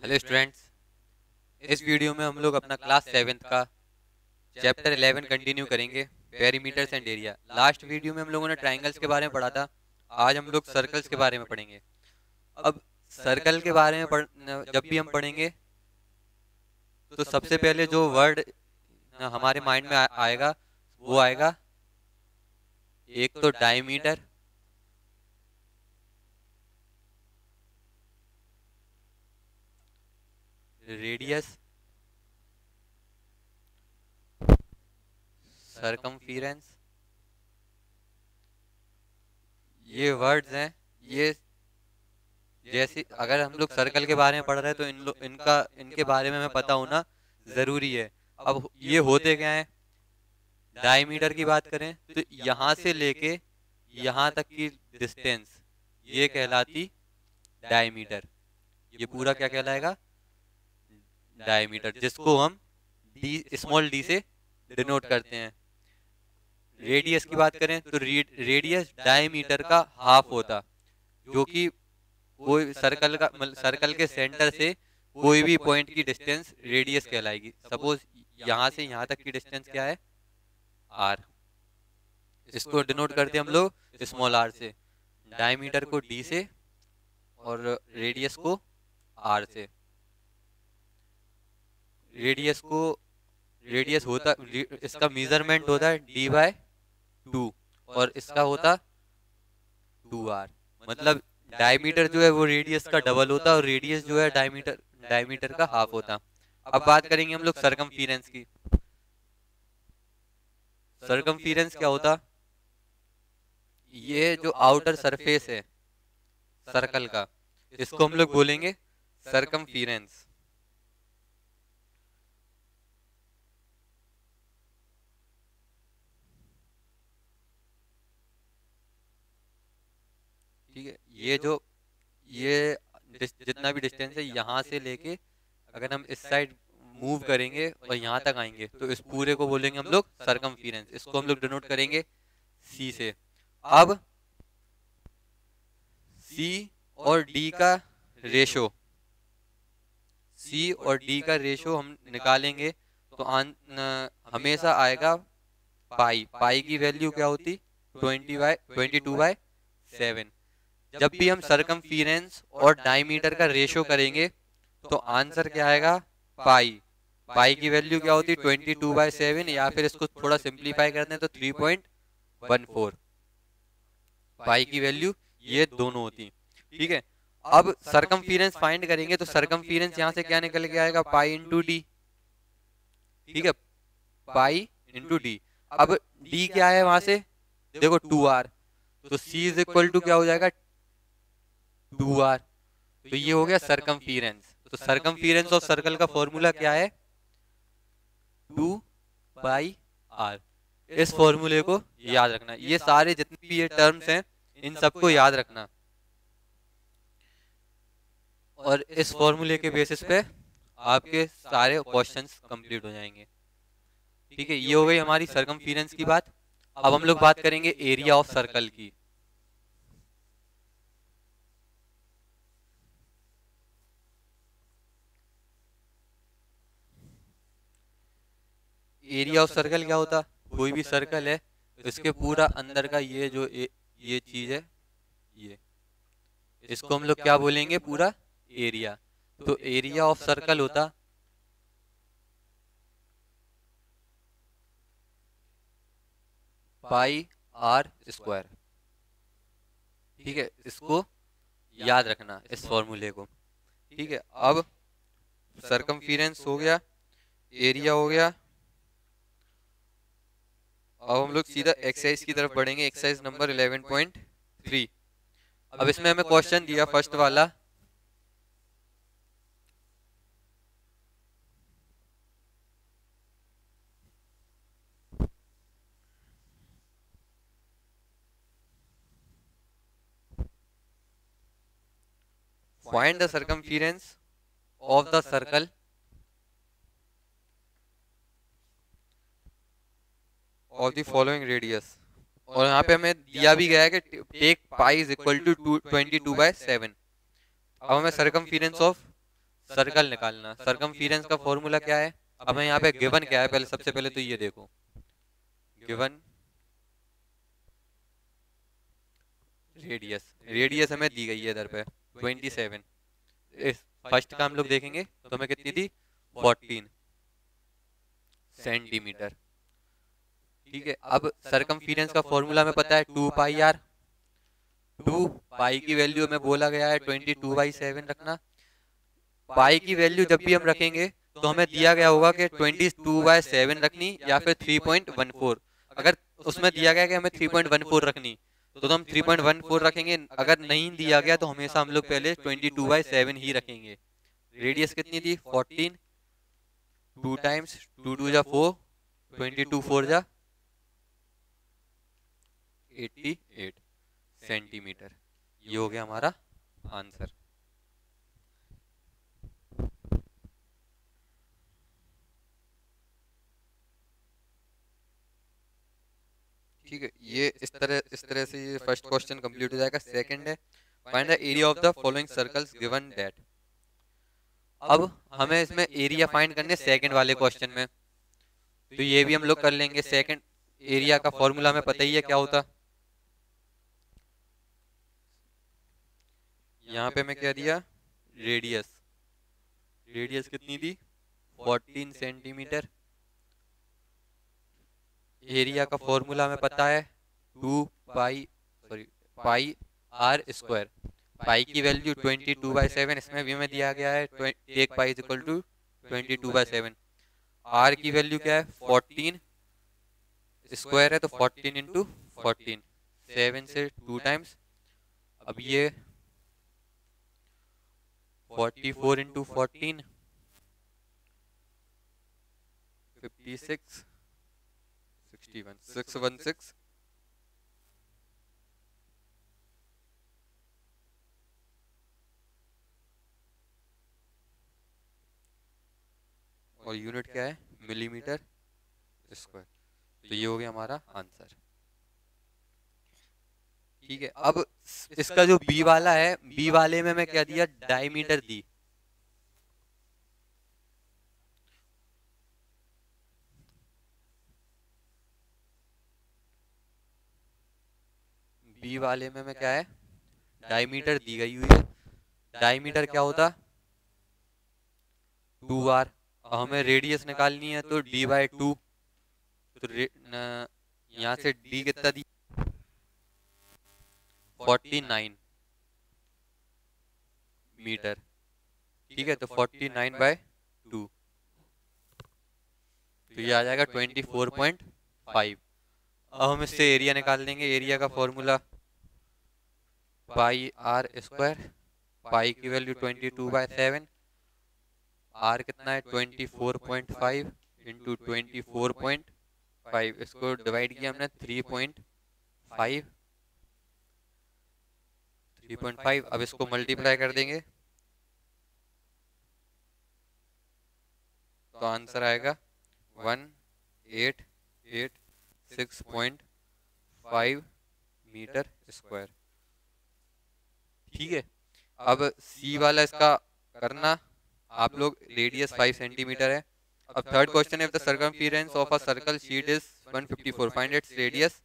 Hello students. इस video में हम लोग अपना क्लास 7th का चैप्टर 11 कंटिन्यू करेंगे, perimeters and area. Last video में हम लोगों ने ट्राइंगल्स के बारे में पढ़ा था। आज हम लोग सर्कल्स के बारे में पढ़ेंगे। अब सर्कल के बारे में जब भी हम पढ़ेंगे तो सबसे पहले जो वर्ड हमारे माइंड में आएगा वो आएगा, एक तो डायमीटर, रेडियस, सरकमफेरेंस। ये वर्ड्स हैं। ये जैसे अगर हम लोग सर्कल के बारे में पढ़ रहे हैं तो इनके बारे में हमें पता होना जरूरी है। अब ये होते क्या है, डायमीटर की बात करें तो यहाँ से लेके यहाँ तक की डिस्टेंस ये कहलाती डायमीटर। ये पूरा क्या कहलाएगा, डायमीटर, जिसको हम डी, स्मॉल डी से डिनोट करते हैं। रेडियस की बात करें तो रेडियस डायमीटर का हाफ होता, जो कि कोई सर्कल के सेंटर से कोई भी पॉइंट की डिस्टेंस रेडियस कहलाएगी। सपोज यहाँ से यहाँ तक की डिस्टेंस क्या है, आर। इसको डिनोट करते हैं हम लोग स्मॉल आर से, डायमीटर को डी से और रेडियस को आर से। रेडियस होता, इसका मेजरमेंट होता है d/2 और इसका होता 2r। मतलब डायमीटर जो है वो रेडियस का डबल होता है और रेडियस जो है डायमीटर का हाफ होता। अब बात करेंगे हम लोग सरकमफेरेंस की। सरकमफेरेंस क्या होता, ये जो आउटर सरफेस है सर्कल का, इसको हम लोग बोलेंगे सरकमफेरेंस। ठीक है, ये जितना भी डिस्टेंस है यहाँ से लेके अगर हम इस साइड मूव करेंगे और यहाँ तक आएंगे तो इस पूरे को बोलेंगे हम लोग सरकमफेरेंस। इसको हम लोग डिनोट करेंगे सी से। अब सी और डी का रेशो, सी और डी का रेशो हम निकालेंगे तो हमेशा आएगा पाई। पाई की वैल्यू क्या होती, 22/7। जब भी हम सरकमफेरेंस और डायमीटर का रेशो करेंगे तो आंसर क्या आएगा, पाई। पाई की वैल्यू क्या होती, 22/7, या फिर इसको थोड़ा सिंप्लीफाई करते हैं तो 3.14। पाई की वैल्यू ये दोनों होती। ठीक है, अब सरकमफेरेंस फाइंड करेंगे तो सरकमफेरेंस यहाँ से क्या निकल के आएगा, पाई इंटू डी। ठीक है, पाई इंटू डी। अब डी क्या है वहां से, देखो 2r, तो c इज इक्वल टू क्या हो जाएगा, 2r। तो ये हो गया सरकमफेरेंस। तो सरकमफेरेंस ऑफ सर्कल का फॉर्मूला क्या है, 2/r। इस फॉर्मूले को याद रखना। ये सारे जितने भी ये टर्म्स हैं इन सबको याद रखना और इस फॉर्मूले के बेसिस पे आपके सारे क्वेश्चंस कंप्लीट हो जाएंगे। ठीक है, ये हो गई हमारी सरकमफेरेंस की बात। अब हम लोग बात करेंगे एरिया ऑफ सर्कल की। एरिया ऑफ सर्कल क्या होता, कोई भी सर्कल है इसके पूरा अंदर का ये चीज है, ये इसको हम लोग क्या बोलेंगे, पूरा एरिया। तो एरिया ऑफ सर्कल होता πr²। ठीक है, इसको याद रखना, इस फॉर्मूले को। ठीक है, अब सरकमफेरेंस हो गया, एरिया हो गया। अब हम लोग सीधा एक्सरसाइज की तरफ बढ़ेंगे, एक्सरसाइज नंबर 11.3। अब इसमें हमें क्वेश्चन दिया फर्स्ट वाला, find the circumference of the circle of the following radius. और यहाँ पे हमें दिया भी गया है कि take pi is equal to 22/7। अब हमें सरकमफेरेंस ऑफ सर्कल निकालना। सर्कमफिरेंस का फॉर्मूला क्या है? अब मैं यहाँ पे गिवन क्या है, पहले सबसे पहले तो ये देखो, गिवन रेडियस, रेडियस हमें दी गई है इधर पे 27। इस फर्स्ट का हम लोग देखेंगे तो हमें कितनी थी, 14 सेंटीमीटर। ठीक है, अब सर्कमफिरेंस का फॉर्मूला हमें पता है 2 पाई आर। 2 पाई की वैल्यू हमें बोला गया है 22/7 रखना। पाई की वैल्यू जब भी हम रखेंगे तो हमें दिया गया होगा कि 22/7 रखनी या फिर 3.14। अगर उसमें दिया गया कि हमें 3.14 रखनी तो हम 3.14 रखेंगे, अगर नहीं दिया गया तो हमेशा हम लोग पहले 22/7 ही रखेंगे। रेडियस कितनी थी, 14, 2 टाइम्स 2 2 जा 4, 22 4 जा 88 सेंटीमीटर। ये हो गया हमारा आंसर। ठीक है, ये इस तरह से ये फर्स्ट क्वेश्चन कंप्लीट हो जाएगा। सेकंड है, find the area of the following circles given that. अब हमें इसमें एरिया फाइंड करने सेकंड वाले क्वेश्चन में, तो ये भी हम लोग कर लेंगे। सेकंड एरिया का फॉर्मूला हमें पता ही है क्या होता। यहाँ पे मैं क्या दिया, रेडियस, रेडियस कितनी थी, 14 सेंटीमीटर। एरिया का फॉर्मूला हमें पता है 2 पाई आर स्क्वायर। पाई की वैल्यू 22/7, इसमें भी हमें दिया गया है take pi is equal to 22/7। R की वैल्यू क्या है, 14 स्क्वायर है तो 14 इंटू 14, 7 से 2 टाइम्स। अब ये 44 इंटू 14, 56, 61, 616। और यूनिट क्या है, मिलीमीटर स्क्वायर। तो ये हो गया हमारा आंसर। ठीक है, अब इसका जो बी वाला है, बी वाले में मैं क्या दिया, डायमीटर दी। बी वाले में मैं क्या है, डायमीटर दी गई हुई है। डायमीटर क्या होता, 2r। हमें रेडियस निकालनी है तो d/2। तो यहाँ से d कितना दी, 49 मीटर। ठीक है, तो 49/2, तो ये आ जाएगा 24.5। अब हम इससे एरिया निकाल देंगे। एरिया का फॉर्मूला पाई आर स्क्वायर, पाई की वैल्यू 22/7, आर कितना है 24.5 इंटू 24.5, इसको डिवाइड किया हमने 3.5, 3.5। अब इसको मल्टीप्लाई कर देंगे तो आंसर आएगा 1886.5 मीटर स्क्वायर। ठीक है, अब सी वाला इसका करना आप लोग। रेडियस 5 सेंटीमीटर है। अब थर्ड क्वेश्चन है, if the circumference of a circle sheet is 154, find its radius,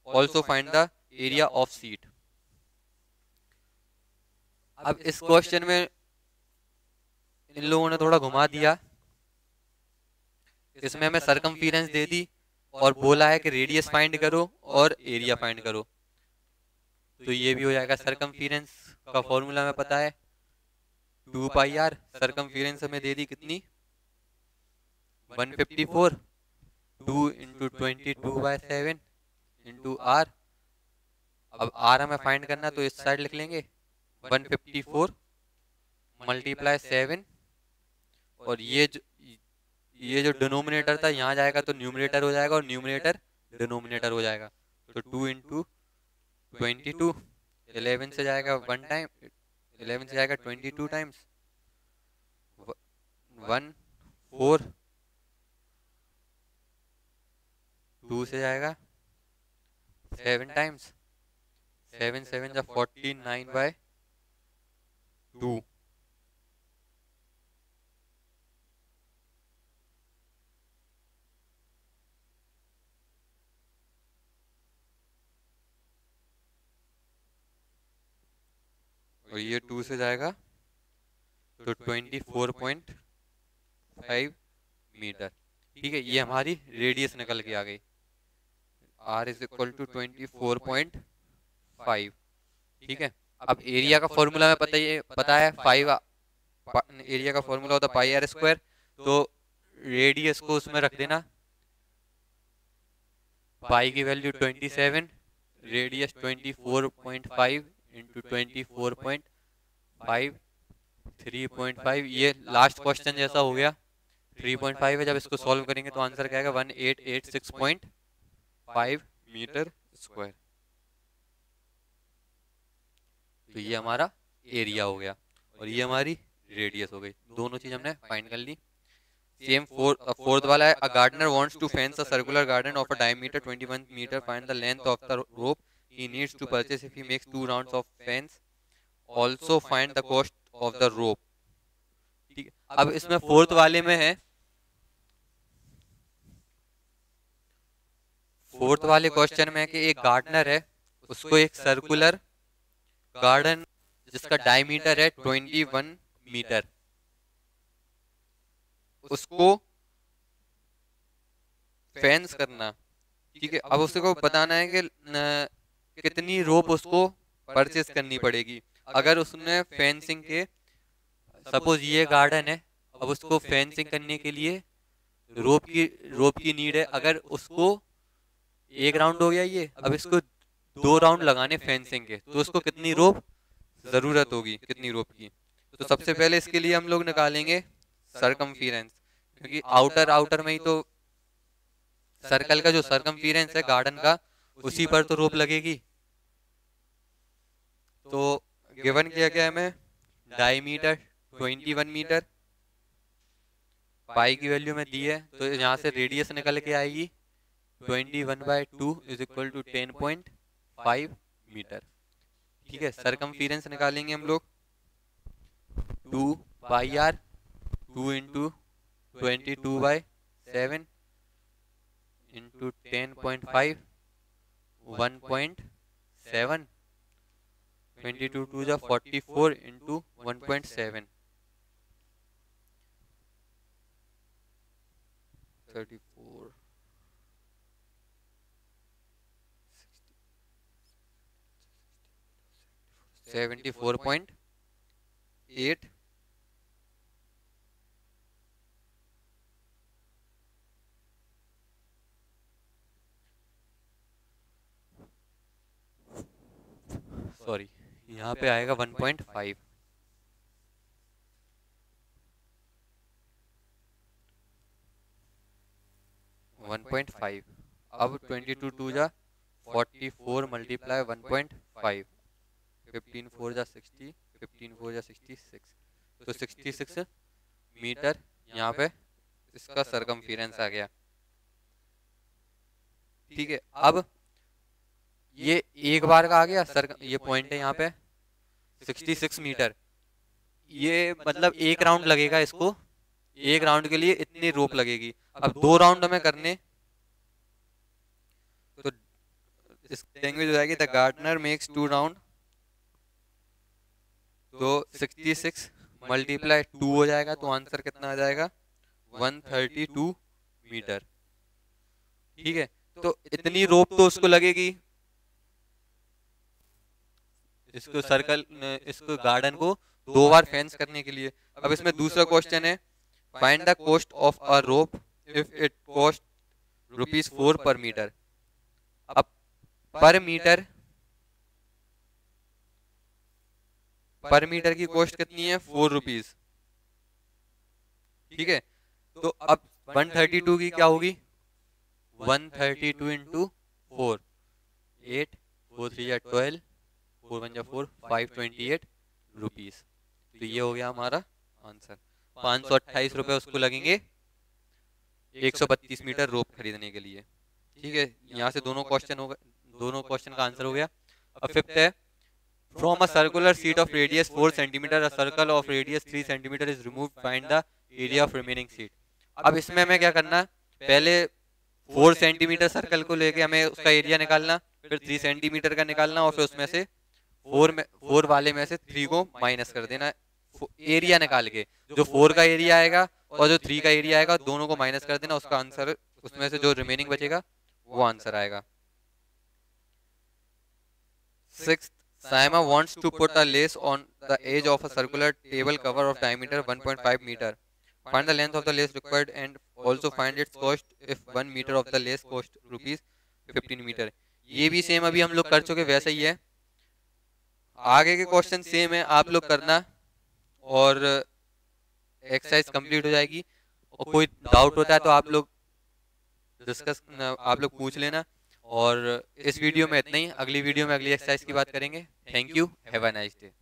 also find the area of sheet. अब इस क्वेश्चन में इन लोगों ने थोड़ा घुमा दिया। इसमें हमें सर्कमफिरेंस दे दी और बोला है कि रेडियस फाइंड करो और एरिया फाइंड करो। तो ये भी हो जाएगा। सर्कमफिरेंस का फॉर्मूला हमें पता है 2 पाई आर। सर्कमफिरेंस हमें दे दी कितनी, 154। 2 इंटू 22/7 इंटू आर। अब आर हमें फाइंड करना तो इस साइड लिख लेंगे 154 मल्टीप्लाई 7। और ये जो डिनोमिनेटर था यहाँ जाएगा तो न्यूमरेटर हो जाएगा और न्यूमरेटर डिनोमिनेटर हो जाएगा। तो 2 इंटू 22, 11 से जाएगा 1 टाइम, 11 से जाएगा 22 टाइम्स, 1 4, 2 से जाएगा 7 टाइम्स, 7 7 जा 49/2। और ये 2 से जाएगा तो 24.5 मीटर। ठीक है, ये हमारी रेडियस निकल के आ गई, r इज इक्वल टू 24.5। ठीक है, अब एरिया का फॉर्मूला में पता है 5, एरिया का फॉर्मूला होता है पाई आर स्क्वायर, तो रेडियस को उसमें रख देना, पाई की वैल्यू 27, रेडियस 24.5 इंटू 24.5, 3.5। ये लास्ट क्वेश्चन जैसा हो गया, 3.5 है, जब इसको सॉल्व करेंगे तो आंसर क्या आएगा 1886.5 मीटर स्क्वायर। तो ये हमारा एरिया हो गया और ये हमारी रेडियस हो गई, दोनों चीज हमने फाइंड कर ली। सेम फोर्थ वाला है, a gardener wants to fence a circular garden of a diameter 21 metre, find the length of the rope he needs to purchase if he makes 2 rounds of fence, also find the cost of the rope. ठीक है, अब इसमें fourth वाले में है, fourth वाले question में है कि एक गार्डनर है, उसको एक सर्कुलर गार्डन जिसका डायमीटर है 21 मीटर, उसको फेंस करना। ठीक है, अब उसको बताना है कि कितनी रोप उसको परचेस करनी पड़ेगी। अगर उसने फेंसिंग के, सपोज ये गार्डन है, अब उसको फेंसिंग करने के लिए रोप की नीड है। अगर उसको एक राउंड हो गया ये, अब इसको 2 राउंड लगाने फेंसिंग के, तो उसको कितनी रोप जरूरत होगी, कितनी रोप की। तो सबसे पहले इसके लिए हम लोग निकालेंगे सरकमफेरेंस, क्योंकि आउटर में ही तो सर्कल का जो सरकमफेरेंस है गार्डन का, उसी पर तो रोप लगेगी। तो गिवन किया गया हमें डायमीटर 21 मीटर, पाई की वैल्यू में दी है, तो यहाँ से रेडियस निकल के आएगी 21/2 इज इक्वल टू 10.5 मीटर। ठीक है, सरकमफेरेंस निकालेंगे हम लोग, 2 पाई आर, 2 इंटू 22/7 इंटू 10.5, 1.7, 22 2 जा 44 इंटू 1.7, 34, 74.8 सॉरी, यहाँ पे आएगा 1.5। अब 22 2 जा 44 मल्टीप्लाई 1.5, 15 4 जा 60, 15 4 जा 66, तो 66 मीटर यहाँ पे इसका सरकमफेरेंस आ गया। ठीक है, अब ये एक बार का आ गया ये पॉइंट है यहाँ पे 66 मीटर, ये मतलब एक राउंड लगेगा इसको, एक राउंड के लिए इतनी रोप लगेगी। अब 2 राउंड हमें करने, तो इस लैंग्वेज हो जाएगी द गार्डनर मेक्स 2 राउंड, तो 66 मल्टीप्लाई 2 हो जाएगा, तो आंसर कितना आ जाएगा 132 मीटर। ठीक है, तो इतनी रोप तो उसको लगेगी, इसको सर्कल, इसको गार्डन को 2 बार फेंस करने के लिए। अब इसमें दूसरा क्वेश्चन है, find the cost of a rope if it cost ₹4 पर मीटर। अब पर मीटर की कॉस्ट कितनी है 4 रुपीज। ठीक है, तो अब 132 की क्या होगी, 132 इंटू 4, 8, 4 3 या 12, 4 1 जा 4, 528 रुपीज। तो ये हो गया हमारा आंसर। 528 रुपए उसको लगेंगे 132 मीटर रोप खरीदने के लिए। ठीक है, यहाँ से दोनों क्वेश्चन का आंसर हो गया। अब फिफ्थ है, from a circular sheet of radius 4 centimetre a circle of radius 3 centimetre is removed, find the area of remaining sheet. अब इसमें हमें क्या करना, पहले 4 सेंटीमीटर सर्कल को लेके हमें उसका एरिया निकालना, फिर 3 सेंटीमीटर का निकालना, और फिर उसमें से 4 वाले में से 3 को माइनस कर देना एरिया निकाल के। जो 4 का एरिया आएगा और जो 3 का एरिया आएगा दोनों को माइनस कर देना, उसका आंसर उसमें से जो रिमेनिंग बचेगा वो आंसर आएगा। 6th, Saima wants to put a lace on the edge of a circular table cover of diameter 1.5 meter. Find the length of the lace required and also find its cost if 1 meter of the lace cost rupees 15 meter. ये भी same अभी हम लोग कर चुके, वैसा ही है। आगे के क्वेश्चन सेम है, आप लोग करना और एक्सरसाइज कंप्लीट हो जाएगी। और कोई डाउट होता है तो आप लोग पूछ लेना। और इस वीडियो में इतना ही, अगली वीडियो में अगली एक्सरसाइज की बात करेंगे। Thank you, have a nice day.